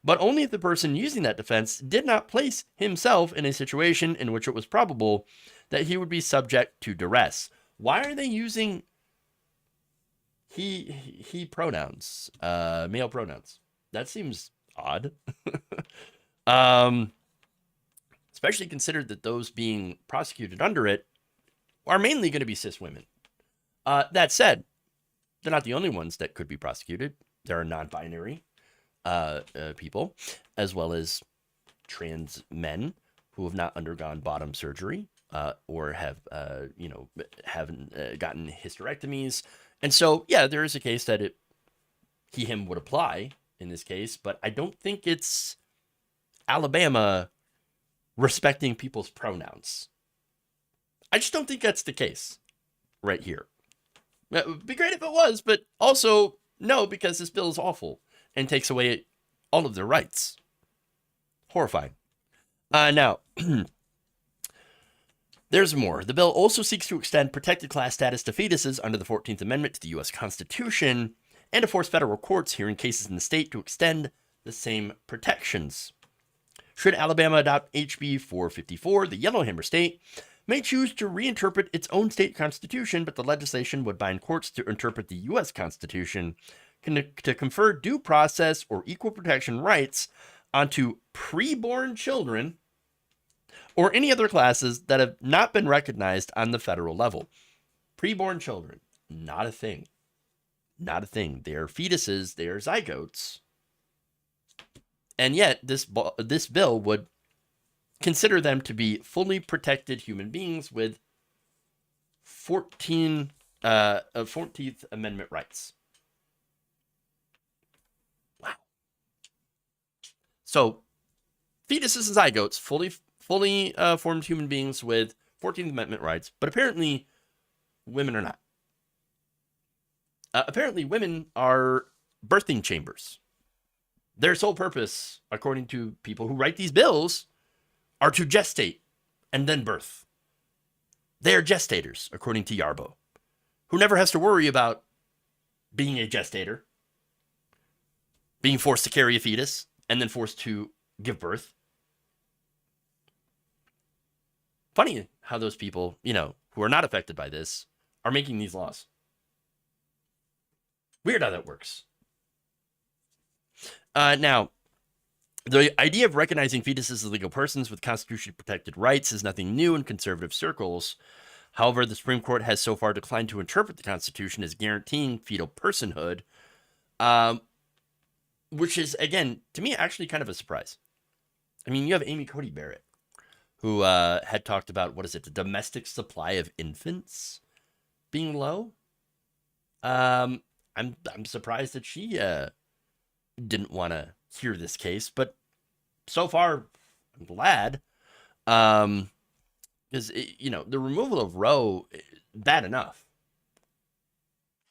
but only if the person using that defense did not place himself in a situation in which it was probable that he would be subject to duress. Why are they using he pronouns, male pronouns? That seems odd. Especially considered that those being prosecuted under it are mainly going to be cis women. That said, they're not the only ones that could be prosecuted. There are non-binary people, as well as trans men who have not undergone bottom surgery or have, haven't gotten hysterectomies. And so, yeah, there is a case that he, him would apply in this case, but I don't think it's Alabama respecting people's pronouns. I just don't think that's the case right here. It would be great if it was, but also no, because this bill is awful and takes away all of their rights. Horrifying. Now, there's more. The bill also seeks to extend protected class status to fetuses under the 14th Amendment to the U.S. Constitution and to force federal courts hearing cases in the state to extend the same protections. Should Alabama adopt HB 454, the Yellowhammer state may choose to reinterpret its own state constitution, but the legislation would bind courts to interpret the U.S. Constitution to confer due process or equal protection rights onto preborn children or any other classes that have not been recognized on the federal level. Preborn children, not a thing. Not a thing. They are fetuses, they are zygotes. And yet, this bill would consider them to be fully protected human beings with 14th Amendment rights. Wow. So, fetuses and zygotes, fully formed human beings with 14th Amendment rights, but apparently women are not. Apparently women are birthing chambers. Their sole purpose, according to people who write these bills, are to gestate and then birth. They are gestators, according to Yarbo, who never has to worry about being a gestator, being forced to carry a fetus, and then forced to give birth. Funny how those people, who are not affected by this, are making these laws. Weird how that works. Now, the idea of recognizing fetuses as legal persons with constitutionally protected rights is nothing new in conservative circles. However, the Supreme Court has so far declined to interpret the Constitution as guaranteeing fetal personhood, which is, again, to me, actually kind of a surprise. I mean, you have Amy Coney Barrett, who had talked about, the domestic supply of infants being low. I'm surprised that she didn't want to hear this case, but so far, I'm glad. Because, the removal of Roe, bad enough.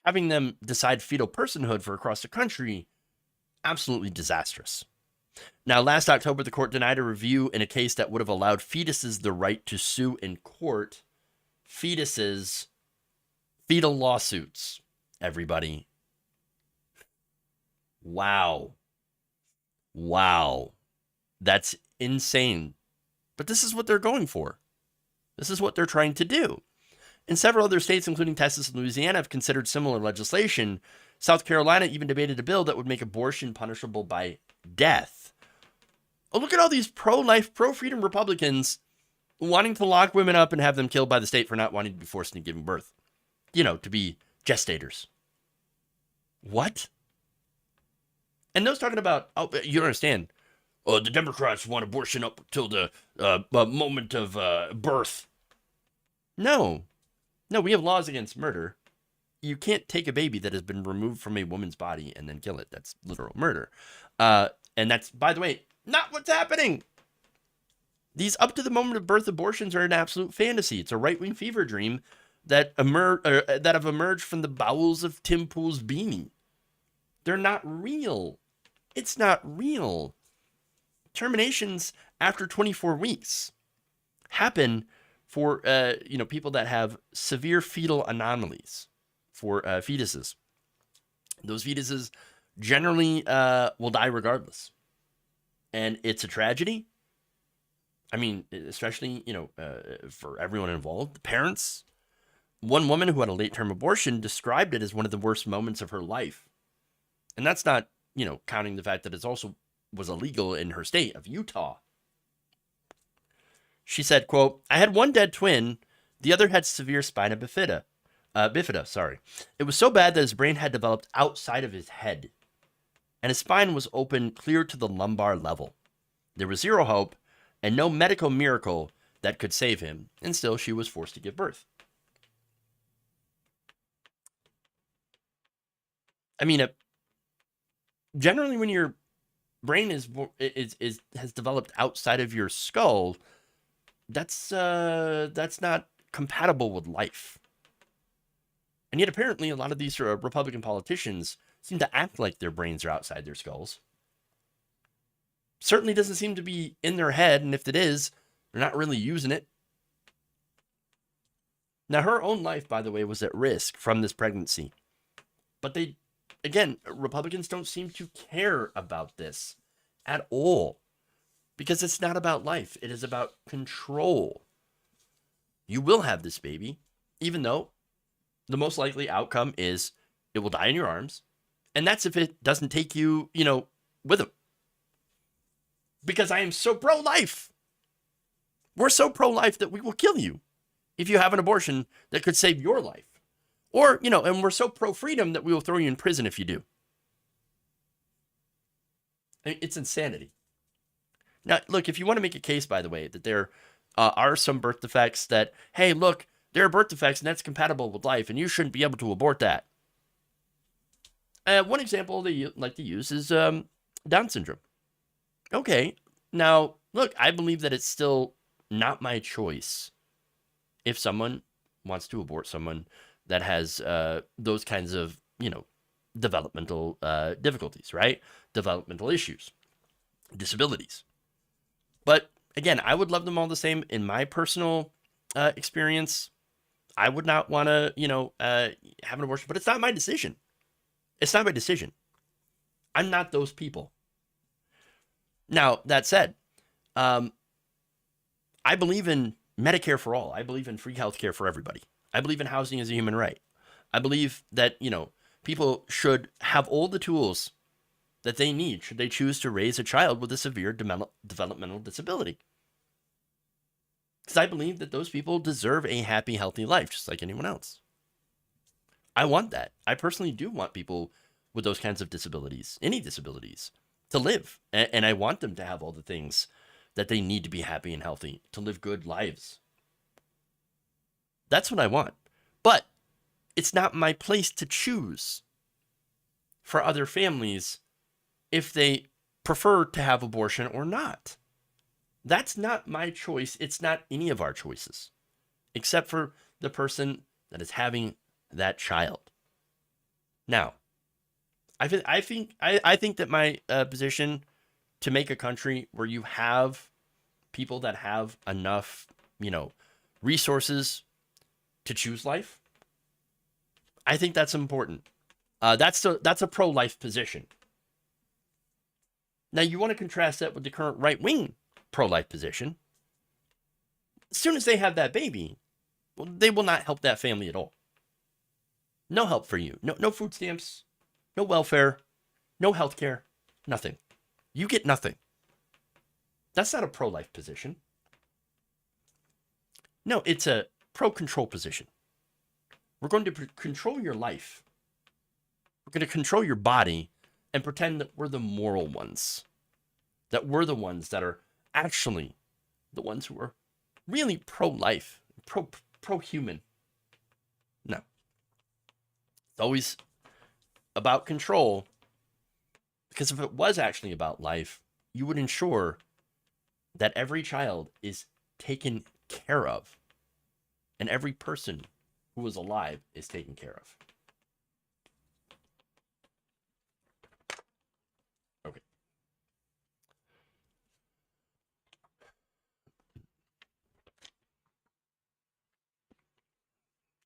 Having them decide fetal personhood for across the country, absolutely disastrous. Now, last October, the court denied a review in a case that would have allowed fetuses the right to sue in court. Fetuses, fetal lawsuits, everybody. Wow. That's insane. But this is what they're going for. This is what they're trying to do. And several other states, including Texas and Louisiana, have considered similar legislation. South Carolina even debated a bill that would make abortion punishable by death. Oh, look at all these pro-life, pro-freedom Republicans wanting to lock women up and have them killed by the state for not wanting to be forced into giving birth. To be gestators. What? And those talking about, you don't understand. The Democrats want abortion up till the moment of birth. No, we have laws against murder. You can't take a baby that has been removed from a woman's body and then kill it. That's literal murder. And that's, by the way, not what's happening. These up to the moment of birth abortions are an absolute fantasy. It's a right-wing fever dream that have emerged from the bowels of Tim Pool's beanie. They're not real. It's not real. Terminations after 24 weeks happen for people that have severe fetal anomalies for fetuses. Those fetuses generally will die regardless. And it's a tragedy. I mean, especially, for everyone involved, the parents. One woman who had a late-term abortion described it as one of the worst moments of her life. And that's not, counting the fact that it also was illegal in her state of Utah. She said, quote, "I had one dead twin. The other had severe spina bifida. It was so bad that his brain had developed outside of his head, and his spine was open clear to the lumbar level. There was zero hope and no medical miracle that could save him, and still she was forced to give birth." I mean, generally when your brain has developed outside of your skull, that's not compatible with life. And yet apparently a lot of these Republican politicians seem to act like their brains are outside their skulls. Certainly doesn't seem to be in their head, and if it is, they're not really using it. Now, her own life, by the way, was at risk from this pregnancy. But Republicans don't seem to care about this at all, because it's not about life. It is about control. You will have this baby, even though the most likely outcome is it will die in your arms. And that's if it doesn't take you, with him. Because I am so pro-life. We're so pro-life that we will kill you if you have an abortion that could save your life. Or, and we're so pro-freedom that we will throw you in prison if you do. I mean, it's insanity. Now, look, if you want to make a case, by the way, that there are some birth defects that, hey, look, there are birth defects and that's compatible with life and you shouldn't be able to abort that. One example they like to use is Down syndrome. Okay, now, look, I believe that it's still not my choice if someone wants to abort someone that has those kinds of, developmental difficulties, right? Developmental issues, disabilities. But again, I would love them all the same. In my personal experience, I would not want to, have an abortion, but it's not my decision. It's not my decision. I'm not those people. Now, that said, I believe in Medicare for all. I believe in free healthcare for everybody. I believe in housing as a human right. I believe that, people should have all the tools that they need should they choose to raise a child with a severe developmental disability. Because I believe that those people deserve a happy, healthy life, just like anyone else. I want that. I personally do want people with those kinds of disabilities, any disabilities, to live. And I want them to have all the things that they need to be happy and healthy, to live good lives. That's what I want. But it's not my place to choose for other families if they prefer to have abortion or not. That's not my choice. It's not any of our choices, except for the person that is having that child. Now, I think that my position to make a country where you have people that have enough, resources to choose life, I think that's important. That's a pro-life position. Now, you want to contrast that with the current right-wing pro-life position. As soon as they have that baby, well, they will not help that family at all. No help for you. No food stamps, no welfare, no health care, nothing. You get nothing. That's not a pro-life position. No, it's a pro-control position. We're going to control your life. We're going to control your body and pretend that we're the moral ones. That we're the ones that are actually the ones who are really pro-life, pro-human. No. It's always about control. Because if it was actually about life, you would ensure that every child is taken care of. And every person who is alive is taken care of.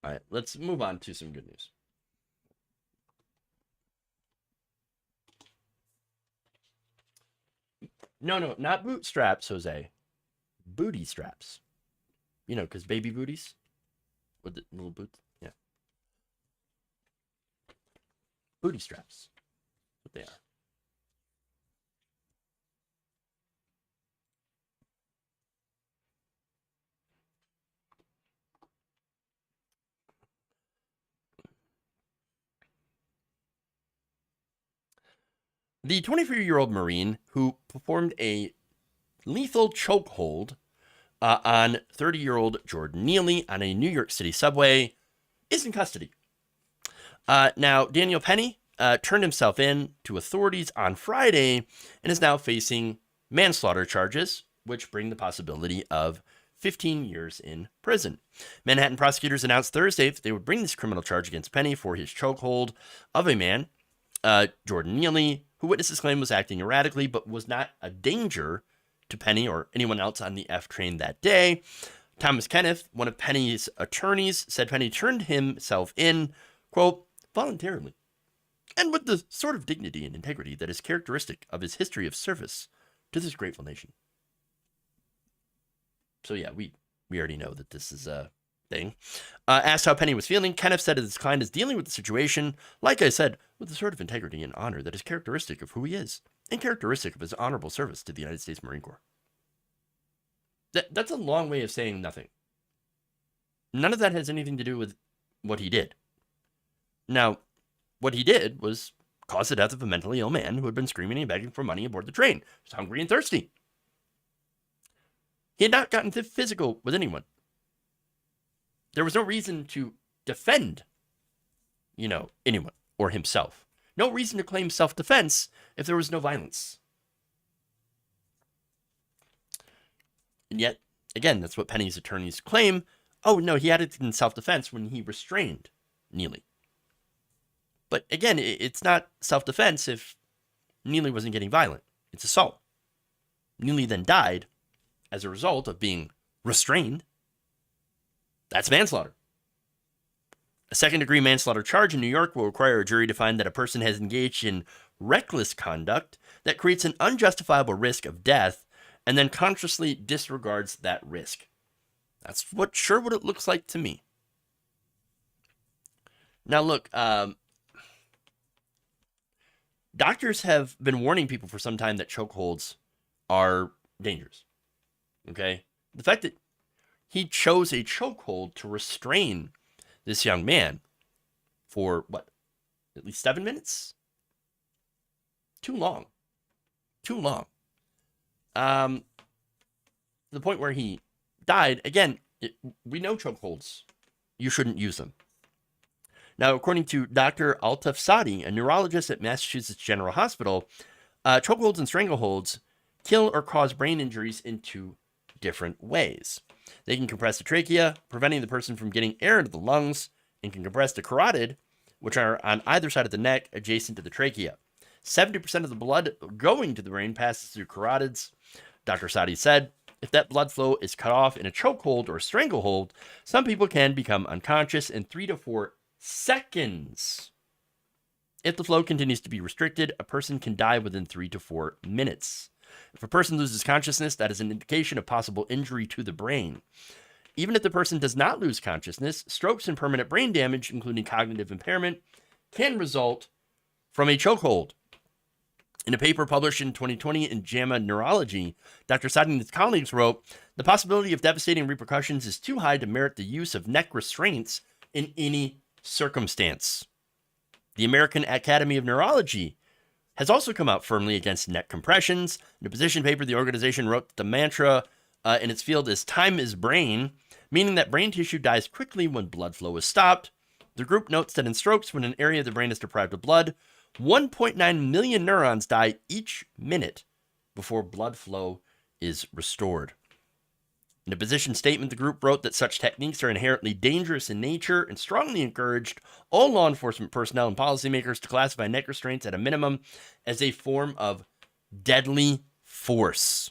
All right, let's move on to some good news. No, not bootstraps, Jose. Booty straps. You know, because baby booties with the little boots. Yeah. Booty straps. What they are. The 24-year-old Marine who performed a lethal chokehold on 30-year-old Jordan Neely on a New York City subway is in custody. Now, Daniel Penny turned himself in to authorities on Friday and is now facing manslaughter charges, which bring the possibility of 15 years in prison. Manhattan prosecutors announced Thursday that they would bring this criminal charge against Penny for his chokehold of a man, Jordan Neely, who witnesses claim was acting erratically but was not a danger to Penny or anyone else on the F train that day. Thomas Kenneth, one of Penny's attorneys, said Penny turned himself in, quote, voluntarily, and with the sort of dignity and integrity that is characteristic of his history of service to this grateful nation. So yeah, we already know that this is a thing. Asked how Penny was feeling, Kenneth said his client is dealing with the situation, like I said, with the sort of integrity and honor that is characteristic of who he is, and characteristic of his honorable service to the United States Marine Corps. That's a long way of saying nothing. None of that has anything to do with what he did. Now, what he did was cause the death of a mentally ill man who had been screaming and begging for money aboard the train. He was hungry and thirsty. He had not gotten physical with anyone. There was no reason to defend, anyone or himself. No reason to claim self-defense if there was no violence. And yet, again, that's what Penny's attorneys claim. Oh, no, he acted in self-defense when he restrained Neely. But again, it's not self-defense if Neely wasn't getting violent. It's assault. Neely then died as a result of being restrained. That's manslaughter. A second-degree manslaughter charge in New York will require a jury to find that a person has engaged in reckless conduct that creates an unjustifiable risk of death and then consciously disregards that risk. That's what it looks like to me. Now, look, doctors have been warning people for some time that chokeholds are dangerous. Okay? The fact that he chose a chokehold to restrain this young man for, at least 7 minutes? Too long. To the point where he died. Again, we know chokeholds. You shouldn't use them. Now, according to Dr. Altaf Sadi, a neurologist at Massachusetts General Hospital, chokeholds and strangleholds kill or cause brain injuries in two different ways. They can compress the trachea, preventing the person from getting air into the lungs, and can compress the carotid, which are on either side of the neck adjacent to the trachea. 70% of the blood going to the brain passes through carotids. Dr. Sadi said, if that blood flow is cut off in a chokehold or stranglehold, some people can become unconscious in 3 to 4 seconds. If the flow continues to be restricted, a person can die within 3 to 4 minutes. If a person loses consciousness, that is an indication of possible injury to the brain. Even if the person does not lose consciousness, strokes and permanent brain damage, including cognitive impairment, can result from a chokehold. In a paper published in 2020 in JAMA Neurology, Dr. Sadi and his colleagues wrote, the possibility of devastating repercussions is too high to merit the use of neck restraints in any circumstance. The American Academy of Neurology has also come out firmly against neck compressions. In a position paper, the organization wrote that the mantra in its field is time is brain, meaning that brain tissue dies quickly when blood flow is stopped. The group notes that in strokes, when an area of the brain is deprived of blood, 1.9 million neurons die each minute before blood flow is restored. In a position statement, the group wrote that such techniques are inherently dangerous in nature and strongly encouraged all law enforcement personnel and policymakers to classify neck restraints at a minimum as a form of deadly force.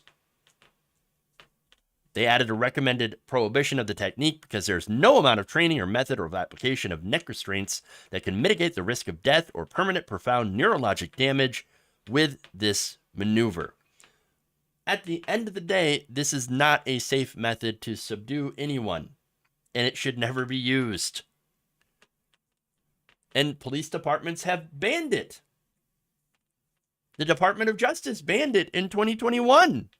They added a recommended prohibition of the technique because there's no amount of training or method or application of neck restraints that can mitigate the risk of death or permanent profound neurologic damage with this maneuver. At the end of the day, this is not a safe method to subdue anyone, and it should never be used. And police departments have banned it. The Department of Justice banned it in 2021.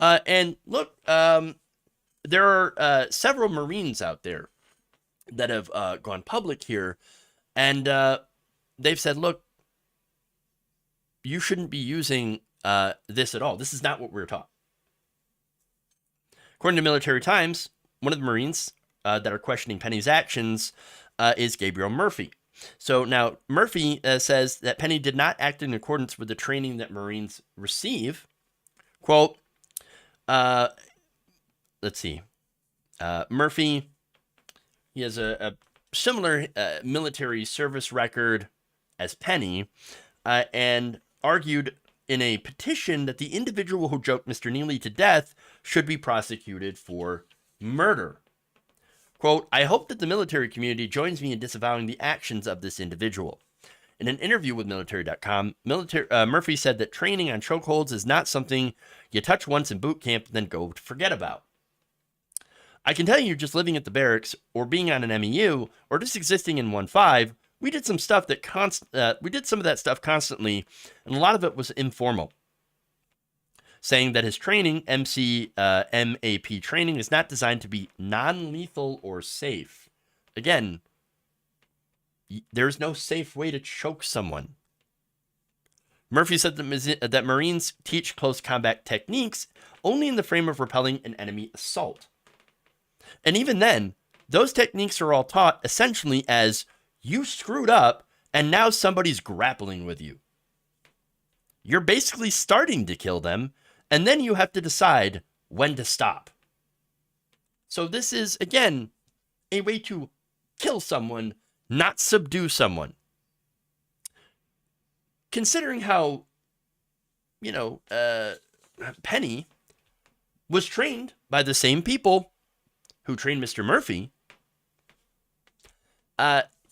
And look, there are several Marines out there that have gone public here, and they've said, look, you shouldn't be using this at all. This is not what we're taught. According to Military Times, one of the Marines that are questioning Penny's actions is Gabriel Murphy. So now Murphy says that Penny did not act in accordance with the training that Marines receive. Quote, let's see. Murphy, he has a similar military service record as Penny, and argued in a petition that the individual who choked Mr. Neely to death should be prosecuted for murder. Quote, I hope that the military community joins me in disavowing the actions of this individual. In an interview with military.com, Murphy said that training on chokeholds is not something you touch once in boot camp and then go to forget about. I can tell you, just living at the barracks or being on an MEU or just existing in 1-5, we did some stuff that we did some of that stuff constantly, and a lot of it was informal. Saying that his training, MAP training, is not designed to be non-lethal or safe. Again, there's no safe way to choke someone. Murphy said that Marines teach close combat techniques only in the frame of repelling an enemy assault. And even then, those techniques are all taught essentially as you screwed up and now somebody's grappling with you. You're basically starting to kill them, and then you have to decide when to stop. So this is, again, a way to kill someone, not subdue someone. Considering how, Penny was trained by the same people who trained Mr. Murphy,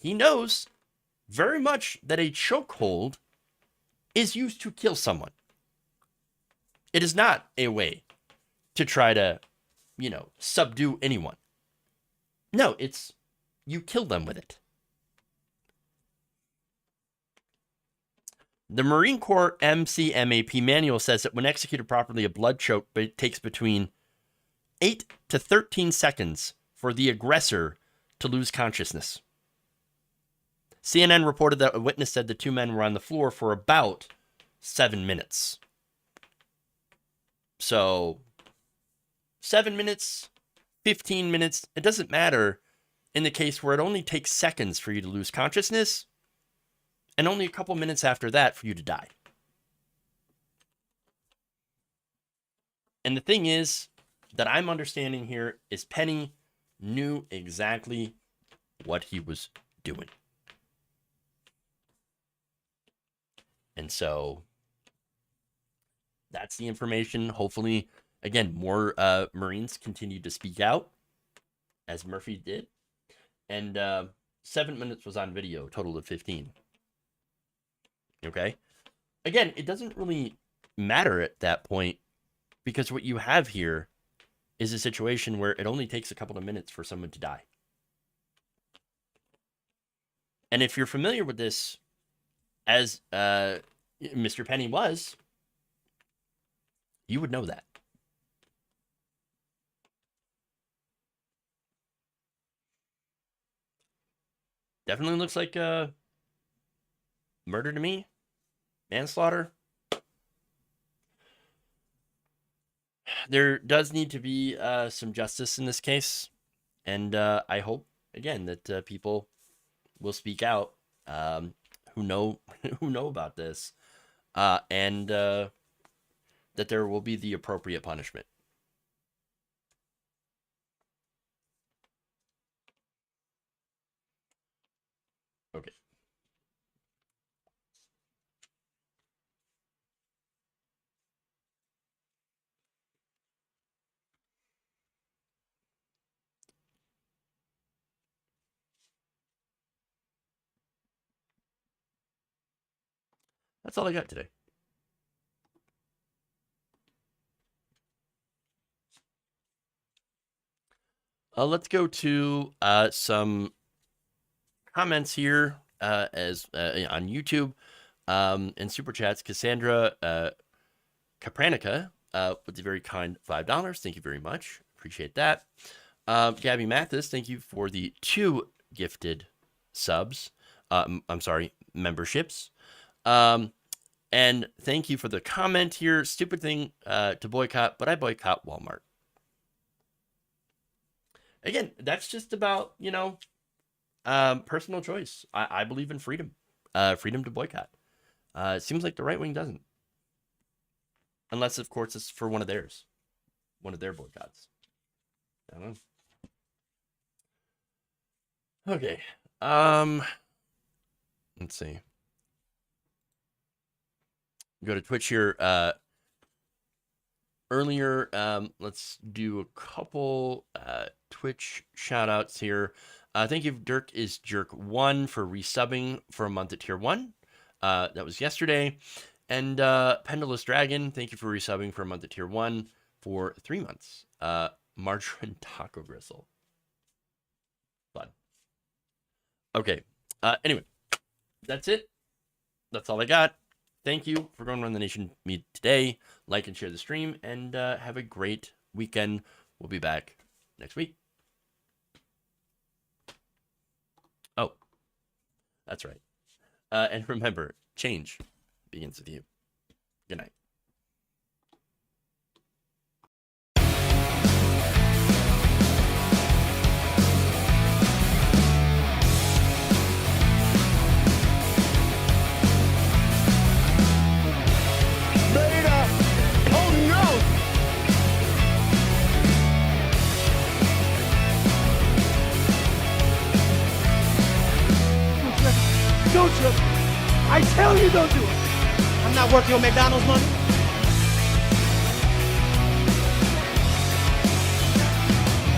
he knows very much that a chokehold is used to kill someone. It is not a way to try to, subdue anyone. No, it's you kill them with it. The Marine Corps MCMAP manual says that when executed properly, a blood choke takes between 8 to 13 seconds for the aggressor to lose consciousness. CNN reported that a witness said the two men were on the floor for about 7 minutes. So, 7 minutes, 15 minutes, it doesn't matter in the case where it only takes seconds for you to lose consciousness and only a couple minutes after that for you to die. And the thing is that I'm understanding here is Penny knew exactly what he was doing. And so that's the information. Hopefully, again, more Marines continue to speak out, as Murphy did. And 7 minutes was on video, total of 15. Okay? Again, it doesn't really matter at that point, because what you have here is a situation where it only takes a couple of minutes for someone to die. And if you're familiar with this, as Mr. Penny was, you would know that. Definitely looks like murder to me. Manslaughter. There does need to be some justice in this case. And I hope, again, that people will speak out who know about this, and that there will be the appropriate punishment. Okay. That's all I got today. Let's go to some comments here as on YouTube and super chats. Cassandra Kapranica with the very kind $5. Thank you very much. Appreciate that. Gabby Mathis, thank you for the 2 gifted subs. I'm sorry, memberships. And thank you for the comment here. Stupid thing to boycott, but I boycott Walmart. Again, that's just about, personal choice. I believe in freedom, freedom to boycott. It seems like the right wing doesn't. Unless, of course, it's for one of their boycotts. I don't know. Okay. Let's see. Go to Twitch here. Earlier, let's do a couple Twitch shout outs here. Thank you, Dirk is Jerk 1 for resubbing for a month at tier 1. That was yesterday. And Pendulous Dragon, thank you for resubbing for a month at tier 1 for 3 months. Margarine Taco Gristle. Fun. Okay. Anyway, that's it. That's all I got. Thank you for going around the nation meet today. Like and share the stream, and have a great weekend. We'll be back next week. Oh, that's right. And remember, change begins with you. Good night. Don't you? I tell you don't do it. I'm not working on McDonald's money.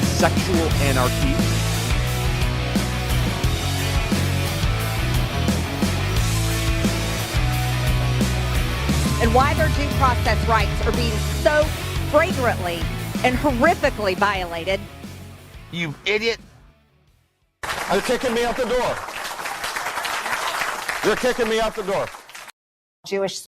Sexual anarchy. And why their due process rights are being so flagrantly and horrifically violated. You idiot. You're kicking me out the door. You're kicking me out the door. Jewish